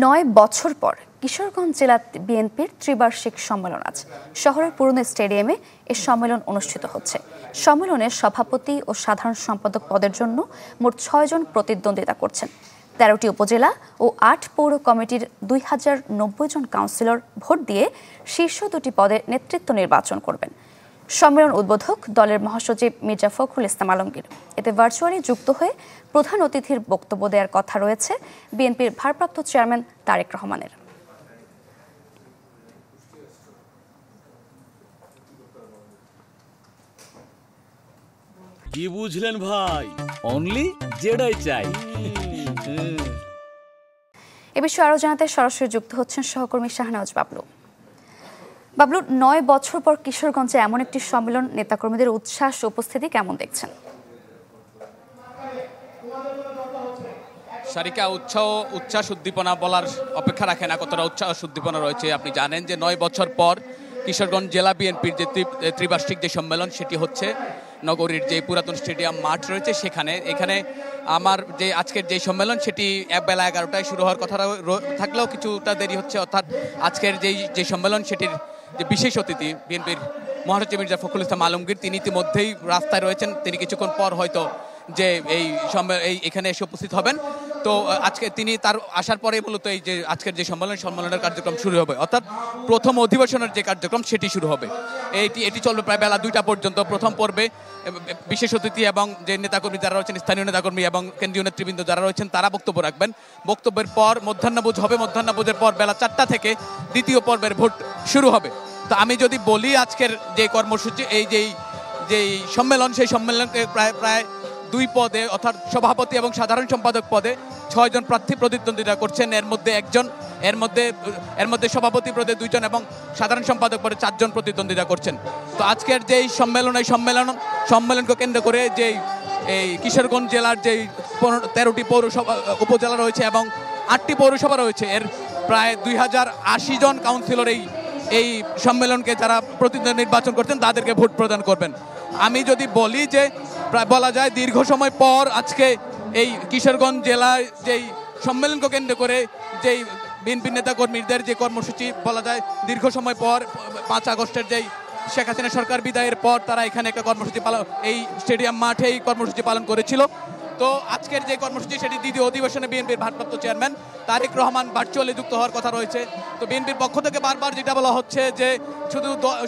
৯ বছর পর কিশোরগঞ্জ জেলা বিএনপির ত্রিবার্ষিক সম্মেলন আজ শহরের পুরনো স্টেডিয়ামে এ সম্মেলন অনুষ্ঠিত হচ্ছে। সম্মেলনে সভাপতি ও সাধারণ সম্পাদক পদের জন্য মোট ৬ জন প্রতিদ্বন্দ্বিতা করছেন। ১৩টি উপজেলা ও ৮ পৌর কমিটির ২০৯০ জন কাউন্সিলর ভোট দিয়ে শীর্ষ দুটি পদে নেতৃত্ব নির্বাচন করবেন। সম্মেলন উদ্বোধক দলের মহাসচিব মির্জা ফখরুল ইসলাম আলমগীর। এতে ভার্চুয়ালি যুক্ত হয়ে প্রধান অতিথির বক্তব্য দেওয়ার কথা রয়েছে বিএনপির ভারপ্রাপ্ত চেয়ারম্যান তারেক রহমানের। কি বুঝলেন ভাই? অনলি যেটাই চাই। এ বিষয়ে আরো জানাতে সরাসরি যুক্ত হচ্ছেন সহকর্মী শাহনাজ বাবলু। বাবলু, ৯ বছর পর কিশোরগঞ্জে এমন একটি সম্মেলন, নেতাকর্মীদের উচ্ছ্বাস উপস্থিতি কেমন দেখছেন? সারিকা, উচ্ছ্বাস উদ্দীপনা বলার অপেক্ষা রাখে না কতটা উচ্ছ্বাস উদ্দীপনা রয়েছে। আপনি জানেন যে ৯ বছর পর কিশোরগঞ্জ জেলা বিএনপির যে ত্রিবার্ষিক যে সম্মেলন সেটি হচ্ছে নগরীর যে পুরাতন স্টেডিয়াম মাঠ রয়েছে সেখানে। এখানে আমার যে আজকের যে সম্মেলন সেটি বেলা ১১টায় শুরু হওয়ার কথা থাকলেও কিছুটা দেরি হচ্ছে। অর্থাৎ আজকের যে সম্মেলন সেটির যে বিশেষ অতিথি বিএনপির মহাসচিব মির্জা ফখরুল ইসলাম আলমগীর, তিনি ইতিমধ্যেই রাস্তায় রয়েছেন। তিনি কিছুক্ষণ পর হয়তো যে এখানে এসে উপস্থিত হবেন। তো আজকে তিনি তার আসার পরে মূলত এই যে আজকের যে সম্মেলনের কার্যক্রম শুরু হবে, অর্থাৎ প্রথম অধিবেশনের যে কার্যক্রম সেটি শুরু হবে। এটি চলবে প্রায় বেলা ২টা পর্যন্ত। প্রথম পর্বে বিশেষ অতিথি এবং যে নেতাকর্মী যারা রয়েছেন, স্থানীয় নেতাকর্মী এবং কেন্দ্রীয় নেতৃবৃন্দ যারা রয়েছেন তারা বক্তব্য রাখবেন। বক্তব্যের পর মধ্যাহ্নভোজ হবে। মধ্যাহ্নভোজের পর বেলা ৪টা থেকে দ্বিতীয় পর্বের ভোট শুরু হবে। তো আমি যদি বলি আজকের যে কর্মসূচি, যেই সম্মেলন, সেই সম্মেলনকে প্রায় ২ পদে অর্থাৎ সভাপতি এবং সাধারণ সম্পাদক পদে ৬ জন প্রার্থী প্রতিদ্বন্দ্বিতা করছেন। এর মধ্যে একজন, এর মধ্যে সভাপতি পদে ২ জন এবং সাধারণ সম্পাদক পদে ৪ জন প্রতিদ্বন্দ্বিতা করছেন। তো আজকের যেই সম্মেলন, এই সম্মেলনকে কেন্দ্র করে এই কিশোরগঞ্জ জেলার যেই ১৩টি পৌরসভা উপজেলা রয়েছে এবং ৮টি পৌরসভা রয়েছে, এর প্রায় ২০৮০ জন কাউন্সিলর এই সম্মেলনকে যারা প্রতিদ্বন্দ্বী নির্বাচন করছেন তাদেরকে ভোট প্রদান করবেন। আমি যদি বলি যে প্রায় বলা যায় দীর্ঘ সময় পর আজকে এই কিশোরগঞ্জ জেলায় যেই সম্মেলনকে কেন্দ্র করে যেই বিএনপি নেতাকর্মীদের যে কর্মসূচি, বলা যায় দীর্ঘ সময় পর ৫ আগস্টের যেই শেখ হাসিনা সরকার বিদায়ের পর তারা এখানে একটা কর্মসূচি এই স্টেডিয়াম মাঠে এই কর্মসূচি পালন করেছিল। তো আজকের যে কর্মসূচি সেটি দ্বিতীয় অধিবেশনে বিএনপির ভারপ্রাপ্ত চেয়ারম্যান তারেক রহমান ভার্চুয়ালি যুক্ত হওয়ার কথা রয়েছে। তো বিএনপির পক্ষ থেকে বারবার যেটা বলা হচ্ছে যে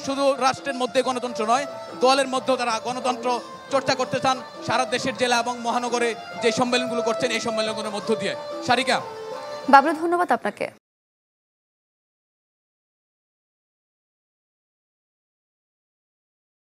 শুধু রাষ্ট্রের মধ্যে গণতন্ত্র নয়, দলের মধ্যেও তারা গণতন্ত্র চর্চা করতে চান সারা দেশের জেলা এবং মহানগরে যে সম্মেলনগুলো করছেন এই সম্মেলনগুলোর মধ্য দিয়ে। সারিকা, বাবলু, ধন্যবাদ আপনাকে।